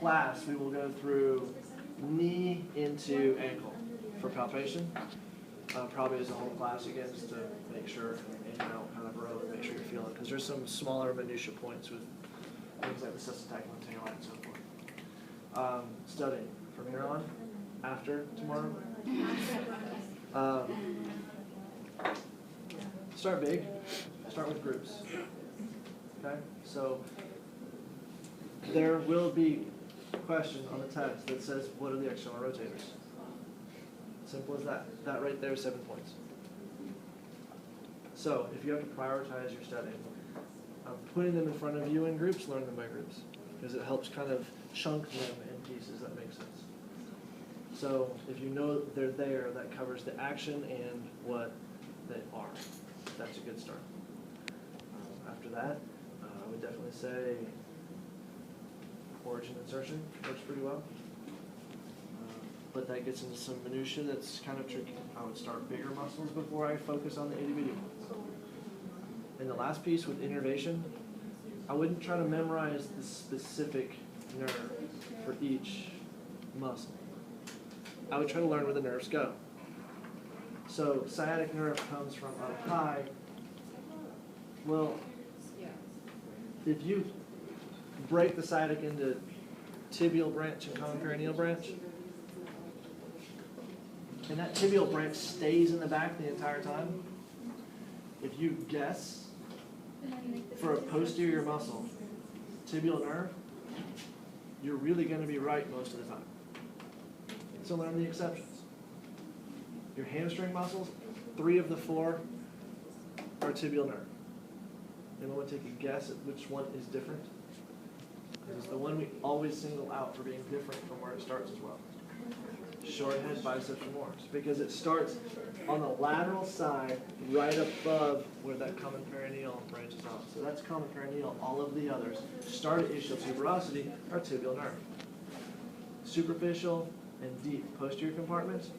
class, we will go through knee into ankle for palpation. Probably as a whole class again, just to make sure in and out kind of row and make sure you're feeling it. Because there's some smaller minutia points with things like the subsyntactic tail and so forth. Studying from here on, after tomorrow. Start big. Start with groups. Okay? So there will be a question on the test that says, what are the external rotators? Simple as that. That right there is 7 points. So if you have to prioritize your studying, putting them in front of you in groups, learn them by groups. Because it helps kind of chunk them in pieces that make sense. So if you know they're there, that covers the action and what they are. That's a good start. After that, I would definitely say origin insertion works pretty well. But that gets into some minutia that's kind of tricky. I would start bigger muscles before I focus on the itty bitty ones. And the last piece with innervation, I wouldn't try to memorize the specific nerve for each muscle. I would try to learn where the nerves go. So sciatic nerve comes from up high. Well, if you break the sciatic into tibial branch and common perineal branch, and that tibial branch stays in the back the entire time, if you guess for a posterior muscle, tibial nerve, you're really going to be right most of the time. So learn the exceptions. Your hamstring muscles, 3 of the 4 are tibial nerve. Anyone want to take a guess at which one is different? Because it's the one we always single out for being different from where it starts as well. Short head, biceps femoris. Because it starts on the lateral side, right above where that common perineal branches off. So that's common perineal. All of the others start at ischial tuberosity are tibial nerve. Superficial and deep posterior compartments,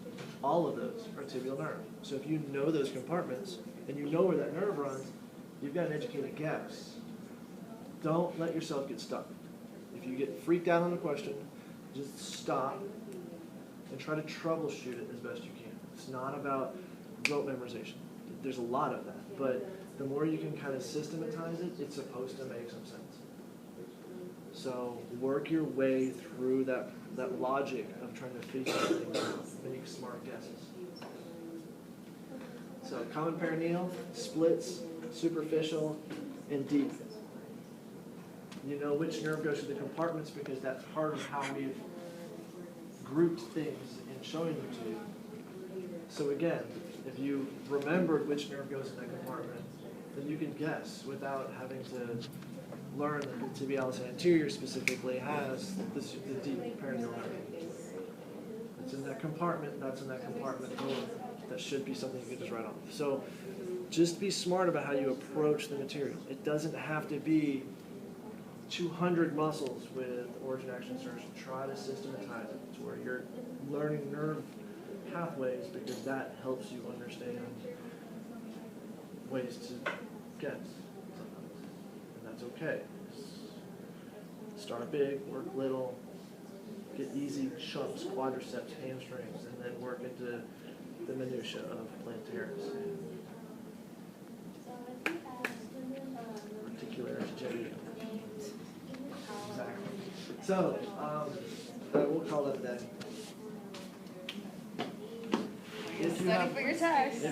all of those are tibial nerve. So if you know those compartments and you know where that nerve runs, you've got an educated guess. Don't let yourself get stuck. If you get freaked out on a question, just stop and try to troubleshoot it as best you can. It's not about rote memorization. There's a lot of that, but the more you can kind of systematize it, it's supposed to make some sense. So work your way through that logic of trying to figure things out, make smart guesses. So common perineal, splits, superficial, and deep. You know which nerve goes to the compartments because that's part of how we've grouped things and showing them to you. So again, if you remembered which nerve goes in that compartment, then you can guess without having to learn that the tibialis anterior specifically has the deep perineal nerve. It's in that compartment, that's in that compartment. Boom. That should be something you can just write off. So just be smart about how you approach the material. It doesn't have to be 200 muscles with origin action insertion. Try to systematize it to where you're learning nerve pathways because that helps you understand ways to guess sometimes. And that's okay. Start big, work little, get easy chunks, quadriceps, hamstrings, and then work into the minutia of plantaris. Articularis genius. Exactly. So, we'll call it a day. Study for your test.